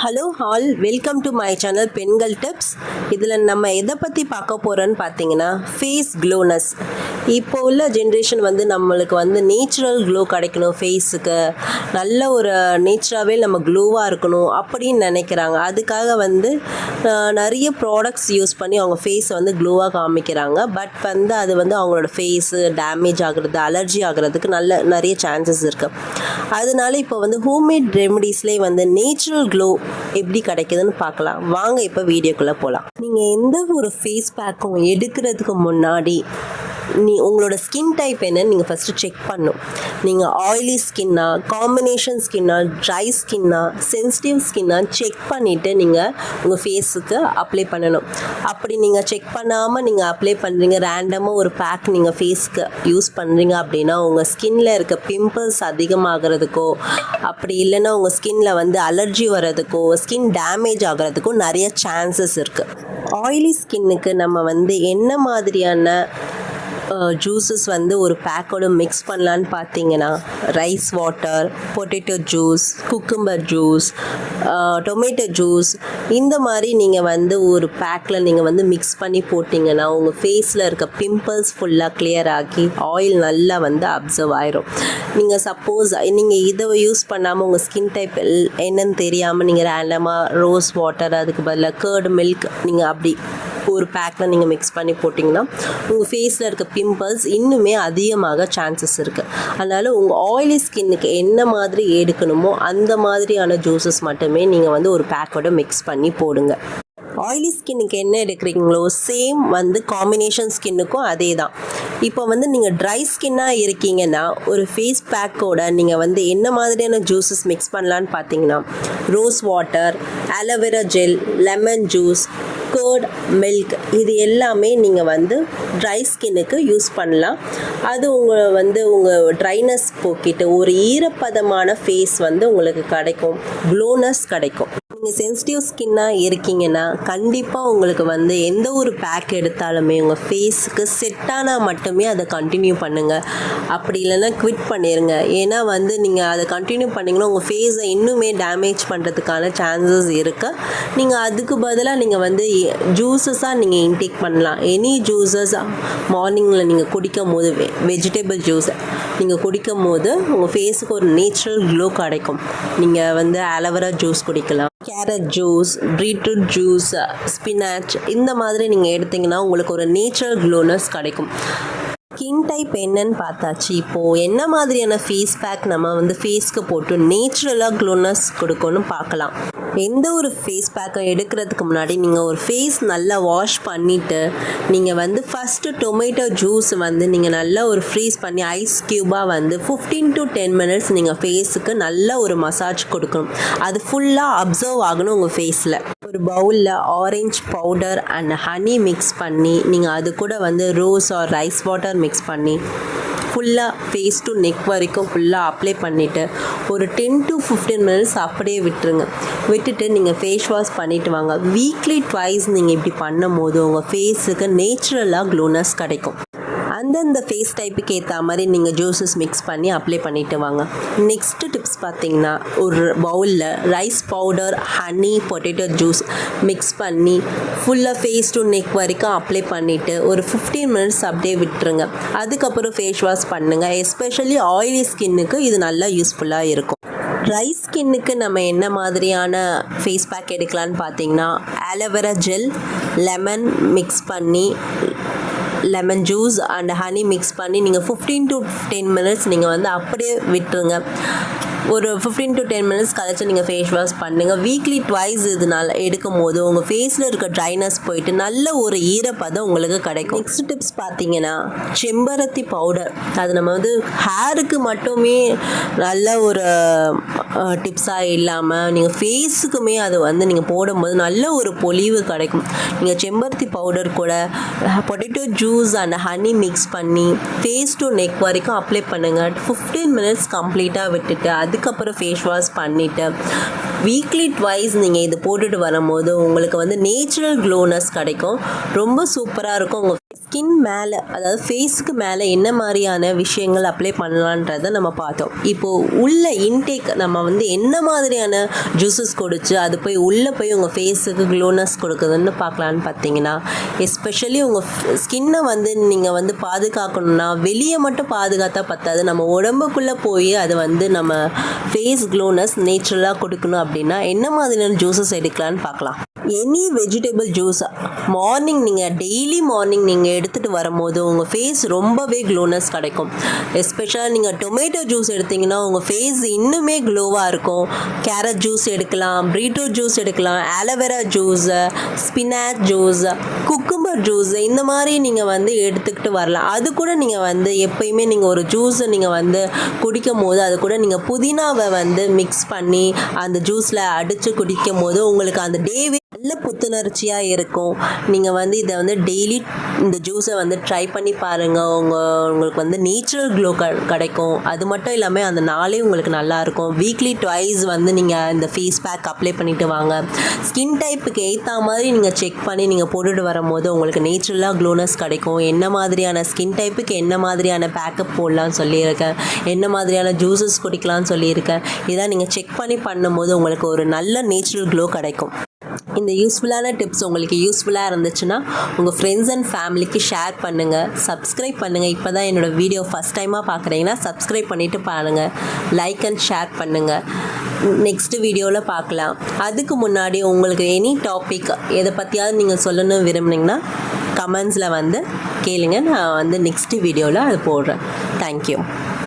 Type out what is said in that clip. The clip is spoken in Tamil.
Hello all, welcome to my channel பெண்கள் டிப்ஸ். இதில் நம்ம எதை பற்றி பார்க்க போகிறோன்னு பார்த்தீங்கன்னா ஃபேஸ் க்ளோனஸ். இப்போ உள்ள ஜென்ரேஷன் நம்மளுக்கு நேச்சுரல் க்ளோ கிடைக்கணும், ஃபேஸுக்கு நல்ல ஒரு நேச்சுராகவே நம்ம க்ளோவாக இருக்கணும் அப்படின்னு நினைக்கிறாங்க. அதுக்காக நிறைய ப்ராடக்ட்ஸ் யூஸ் பண்ணி அவங்க ஃபேஸை க்ளோவாக காமிக்கிறாங்க. பட் அது அவங்களோட ஃபேஸு டேமேஜ் ஆகிறது, அலர்ஜி ஆகிறதுக்கு நிறைய சான்சஸ் இருக்குது. அதனால இப்போ ஹோம்மேட் ரெமடிஸ்லேயே நேச்சுரல் க்ளோ எப்படி கிடைக்குதுன்னு பார்க்கலாம். வாங்க இப்போ வீடியோக்குள்ளே போகலாம். நீங்கள் எந்த ஒரு ஃபேஸ் பேக்கும் எடுக்கிறதுக்கு முன்னாடி உங்களோட ஸ்கின் டைப் என்னன்னு நீங்கள் ஃபஸ்ட்டு செக் பண்ணணும். நீங்கள் ஆயிலி ஸ்கின்னா, காம்பினேஷன் ஸ்கின்னா, ட்ரை ஸ்கின்னா, சென்சிட்டிவ் ஸ்கின்னா செக் பண்ணிவிட்டு நீங்கள் உங்கள் ஃபேஸுக்கு அப்ளை பண்ணணும். அப்படி நீங்கள் செக் பண்ணாமல் நீங்கள் அப்ளை பண்ணுறீங்க, ரேண்டமாக ஒரு பேக் நீங்கள் ஃபேஸுக்கு யூஸ் பண்ணுறீங்க அப்படின்னா உங்கள் ஸ்கின்னில் இருக்க பிம்பிள்ஸ் அதிகமாகிறதுக்கோ, அப்படி இல்லைன்னா உங்கள் ஸ்கின்னில் அலர்ஜி வர்றதுக்கோ, ஸ்கின் டேமேஜ் ஆகிறதுக்கும் நிறைய சான்சஸ் இருக்குது. ஆயிலி ஸ்கின்னுக்கு நம்ம என்ன மாதிரியான ஜூஸஸ் ஒரு பேக்கோடு மிக்ஸ் பண்ணலான்னு பார்த்தீங்கன்னா rice water, potato juice, cucumber juice, tomato juice, இந்த மாதிரி நீங்கள் ஒரு பேக்கில் நீங்கள் மிக்ஸ் பண்ணி போட்டிங்கன்னா உங்கள் ஃபேஸில் இருக்க பிம்பிள்ஸ் ஃபுல்லாக கிளியர் ஆகி ஆயில் நல்லா அப்சர்வ் ஆயிரும். நீங்கள் சப்போஸ் நீங்கள் இதை யூஸ் பண்ணாமல் உங்கள் ஸ்கின் டைப் என்னன்னு தெரியாமல் நீங்கள் ரேண்டமாக ரோஸ் வாட்டர், அதுக்கு பதிலாக கர்டு மில்க் நீங்கள் அப்படி ஒரு பேக்கில் நீங்கள் மிக்ஸ் பண்ணி போட்டிங்கன்னா உங்கள் ஃபேஸில் இருக்க பிம்பிள்ஸ் இன்னுமே அதிகமாக சான்சஸ் இருக்குது. அதனால் உங்கள் ஆயிலி ஸ்கின்னுக்கு என்ன மாதிரி எடுக்கணுமோ அந்த மாதிரியான ஜூஸஸ் மட்டுமே நீங்கள் ஒரு பேக்கோட மிக்ஸ் பண்ணி போடுங்க. ஆயிலி ஸ்கின்னுக்கு என்ன எடுக்கிறீங்களோ சேம் காம்பினேஷன் ஸ்கின்னுக்கும் அதே தான். இப்போ நீங்கள் ட்ரை ஸ்கின்னாக இருக்கீங்கன்னா ஒரு ஃபேஸ் பேக்கோட நீங்கள் என்ன மாதிரியான ஜூஸஸ் மிக்ஸ் பண்ணலான்னு பார்த்தீங்கன்னா rose water, aloe vera gel, lemon juice, curd milk, இது எல்லாமே நீங்கள் ட்ரை ஸ்கின்னுக்கு யூஸ் பண்ணலாம். அது உங்கள் ட்ரைனஸ் போக்கிட்டு ஒரு ஈரப்பதமான ஃபேஸ் உங்களுக்கு கிடைக்கும், க்ளோனஸ் கிடைக்கும். நீங்கள் சென்சிட்டிவ் ஸ்கின்னாக இருக்கீங்கன்னா கண்டிப்பாக உங்களுக்கு எந்த ஒரு பேக் எடுத்தாலுமே உங்கள் ஃபேஸுக்கு செட்டானால் மட்டுமே அதை கண்டினியூ பண்ணுங்கள். அப்படி இல்லைன்னா குவிட் பண்ணிடுங்க. ஏன்னா நீங்கள் அதை கண்டினியூ பண்ணிங்கன்னா உங்கள் ஃபேஸை இன்னுமே டேமேஜ் பண்ணுறதுக்கான சான்சஸ் இருக்குது. நீங்கள் அதுக்கு பதிலாக நீங்கள் ஜூஸஸாக நீங்கள் இன்டேக் பண்ணலாம். எனி ஜூஸஸ் மார்னிங்கில் நீங்கள் குடிக்கும் போது வெஜிடபிள் ஜூஸ் நீங்கள் குடிக்கும் போது உங்கள் ஃபேஸுக்கு ஒரு நேச்சுரல் க்ளோ கிடைக்கும். நீங்கள் ஆலோவேரா ஜூஸ் குடிக்கலாம், carrot juice, beetroot juice, spinach, இந்த மாதிரி நீங்கள் எடுத்திங்கன்னா உங்களுக்கு ஒரு நேச்சுரல் க்ளோனஸ் கிடைக்கும். ஸ்கின் டைப் என்னன்னு பார்த்தாச்சு. இப்போது என்ன மாதிரியான ஃபேஸ் பேக் நம்ம ஃபேஸ்க்கு போட்டு நேச்சுரலாக க்ளோனஸ் கொடுக்கணும்னு பார்க்கலாம். எந்த ஒரு ஃபேஸ் பேக்கை எடுக்கிறதுக்கு முன்னாடி நீங்கள் ஒரு ஃபேஸ் நல்லா வாஷ் பண்ணிவிட்டு நீங்கள் ஃபஸ்ட்டு டொமேட்டோ ஜூஸ் நீங்கள் நல்லா ஒரு ஃப்ரீஸ் பண்ணி ஐஸ் க்யூபாக 15 to 10 minutes நீங்கள் ஃபேஸுக்கு நல்ல ஒரு மசாஜ் கொடுக்கணும். அது ஃபுல்லாக அப்சர்வ் ஆகணும் உங்கள் ஃபேஸில். ஒரு பவுலில் orange powder and honey mix பண்ணி நீங்கள் அது கூட rose or rice water mix பண்ணி ஃபுல்லாக ஃபேஸ் டு நெக் வரைக்கும் ஃபுல்லாக அப்ளை பண்ணிவிட்டு ஒரு 10 to 15 minutes அப்படியே விட்டுட்டு நீங்கள் ஃபேஸ் வாஷ் பண்ணிவிட்டு வாங்க. வீக்லி ட்வைஸ் நீங்கள் இப்படி பண்ணும் போது உங்கள் ஃபேஸுக்கு நேச்சுரலாக க்ளோனஸ் கிடைக்கும். அந்தந்த ஃபேஸ் டைப்புக்கு ஏற்ற மாதிரி நீங்கள் ஜூஸஸ் மிக்ஸ் பண்ணி அப்ளை பண்ணிவிட்டு வாங்க. நெக்ஸ்ட்டு டிப்ஸ் பார்த்தீங்கன்னா ஒரு பவுலில் rice powder, honey, potato juice mix பண்ணி ஃபுல்லாக ஃபேஸ் டு நெக் வரைக்கும் அப்ளை பண்ணிவிட்டு ஒரு 15 minutes அப்படியே விட்டுருங்க. அதுக்கப்புறம் ஃபேஸ் வாஷ் பண்ணுங்கள். எஸ்பெஷலி ஆயிலி ஸ்கின்னுக்கு இது நல்லா யூஸ்ஃபுல்லாக இருக்கும். ட்ரை ஸ்கின்னுக்கு நம்ம என்ன மாதிரியான ஃபேஸ் பேக் எடுக்கலான்னு பார்த்தீங்கன்னா ஆலோவேரா ஜெல், லெமன் மிக்ஸ் பண்ணி, lemon juice and honey mix பண்ணி நீங்கள் 15 to 10 minutes நீங்கள் அப்படியே விட்டுருங்க. ஒரு 15 to 10 minutes கழிச்சு நீங்கள் ஃபேஸ் வாஷ் பண்ணுங்கள். வீக்லி ட்வைஸ் இதனால் எடுக்கும் போது உங்கள் ஃபேஸில் இருக்க ட்ரைனஸ் போயிட்டு நல்ல ஒரு ஈரப்பதம் உங்களுக்கு கிடைக்கும். நெக்ஸ்ட் டிப்ஸ் பார்த்தீங்கன்னா செம்பருத்தி பவுடர். அது நம்ம ஹேருக்கு மட்டுமே நல்ல ஒரு டிப்ஸாக இல்லாமல் நீங்கள் ஃபேஸுக்குமே அது நீங்கள் போடும்போது நல்ல ஒரு பொலிவு கிடைக்கும். நீங்கள் செம்பருத்தி பவுடர் கூட potato juice and honey mix பண்ணி ஃபேஸ் டு நெக் வரைக்கும் அப்ளை பண்ணுங்கள். 15 minutes கம்ப்ளீட்டாக விட்டுட்டு அதுக்கப்புறம் ஃபேஸ் வாஷ் பண்ணிவிட்டு வீக்லி ட்வைஸ் நீங்கள் இது போட்டுட்டு வரும்போது உங்களுக்கு வந்து நேச்சுரல் க்ளோனஸ் கிடைக்கும். ரொம்ப சூப்பராக இருக்கும். உங்கள் ஸ்கின் மேலே, அதாவது ஃபேஸுக்கு மேலே என்ன மாதிரியான விஷயங்கள் அப்ளை பண்ணலான்றதை நம்ம பார்த்தோம். இப்போது உள்ள இன்டேக் நம்ம வந்து என்ன மாதிரியான ஜூஸஸ் குடிச்சு அது போய் உள்ளே போய் உங்கள் ஃபேஸுக்கு க்ளோனஸ் கொடுக்குதுன்னு பார்க்கலான்னு பார்த்தீங்கன்னா, எஸ்பெஷலி உங்கள் ஸ்கின்னை வந்து நீங்கள் வந்து பாதுகாக்கணும்னா வெளியே மட்டும் பாதுகாத்தா பத்தாது, நம்ம உடம்புக்குள்ளே போய் அது வந்து நம்ம ஃபேஸ் க்ளோனஸ் நேச்சுரலாக கொடுக்கணும். அப்படின்னா என்ன மாதிரியான ஜூஸஸ் எடுக்கலான்னு பார்க்கலாம். எனி வெஜிடபிள் ஜூஸ் மார்னிங் நீங்கள் டெய்லி மார்னிங் நீங்கள் எடுத்துகிட்டு வரும்போது உங்கள் ஃபேஸ் ரொம்பவே க்ளோனஸ் கிடைக்கும். எஸ்பெஷலாக நீங்கள் டொமேட்டோ ஜூஸ் எடுத்திங்கன்னா உங்கள் ஃபேஸ் இன்னுமே க்ளோவாக இருக்கும். கேரட் ஜூஸ் எடுக்கலாம், பீட்ரூட் ஜூஸ் எடுக்கலாம், aloe vera juice, spinach juice, cucumber juice, இந்த மாதிரி நீங்கள் வந்து எடுத்துக்கிட்டு வரலாம். அது கூட நீங்கள் வந்து எப்பயுமே நீங்கள் ஒரு ஜூஸை நீங்கள் வந்து குடிக்கும் போது அது கூட நீங்கள் புதினாவை வந்து மிக்ஸ் பண்ணி அந்த ஜூஸில் அடித்து குடிக்கும் போது உங்களுக்கு அந்த டேவே நல்ல புத்துணர்ச்சியாக இருக்கும். நீங்கள் வந்து இதை வந்து டெய்லி இந்த ஜூஸை வந்து ட்ரை பண்ணி பாருங்கள். உங்களுக்கு வந்து நேச்சுரல் க்ளோ கிடைக்கும். அது மட்டும் இல்லாமல் அந்த நாளே உங்களுக்கு நல்லாயிருக்கும். வீக்லி ட்வைஸ் வந்து நீங்கள் இந்த ஃபேஸ் பேக் அப்ளை பண்ணிவிட்டு வாங்க. ஸ்கின் டைப்புக்கு ஏற்ற மாதிரி நீங்கள் செக் பண்ணி நீங்கள் போட்டுட்டு வரும்போது உங்களுக்கு நேச்சுரலாக க்ளோனஸ் கிடைக்கும். என்ன மாதிரியான ஸ்கின் டைப்புக்கு என்ன மாதிரியான பேக்கப் போடலான்னு சொல்லியிருக்கேன், என்ன மாதிரியான ஜூஸஸ் குடிக்கலான்னு சொல்லியிருக்கேன். இதான் நீங்கள் செக் பண்ணி பண்ணும்போது உங்களுக்கு ஒரு நல்ல நேச்சுரல் க்ளோ கிடைக்கும். இந்த யூஸ்ஃபுல்லான டிப்ஸ் உங்களுக்கு யூஸ்ஃபுல்லாக இருந்துச்சுன்னா உங்கள் ஃப்ரெண்ட்ஸ் அண்ட் ஃபேமிலிக்கு ஷேர் பண்ணுங்கள், சப்ஸ்கிரைப் பண்ணுங்கள். இப்போ தான் என்னோடய வீடியோ ஃபஸ்ட் டைமாக பார்க்குறீங்கன்னா சப்ஸ்கிரைப் பண்ணிவிட்டு பாருங்கள், லைக் அண்ட் ஷேர் பண்ணுங்கள். நெக்ஸ்ட்டு வீடியோவில் பார்க்கலாம். அதுக்கு முன்னாடி உங்களுக்கு எனி டாபிக் எதை பற்றியாவது நீங்கள் சொல்லணும்னு விரும்புனீங்கன்னா கமெண்ட்ஸில் வந்து கேளுங்க. நான் வந்து நெக்ஸ்ட்டு வீடியோவில் அது போடுறேன். தேங்க்யூ.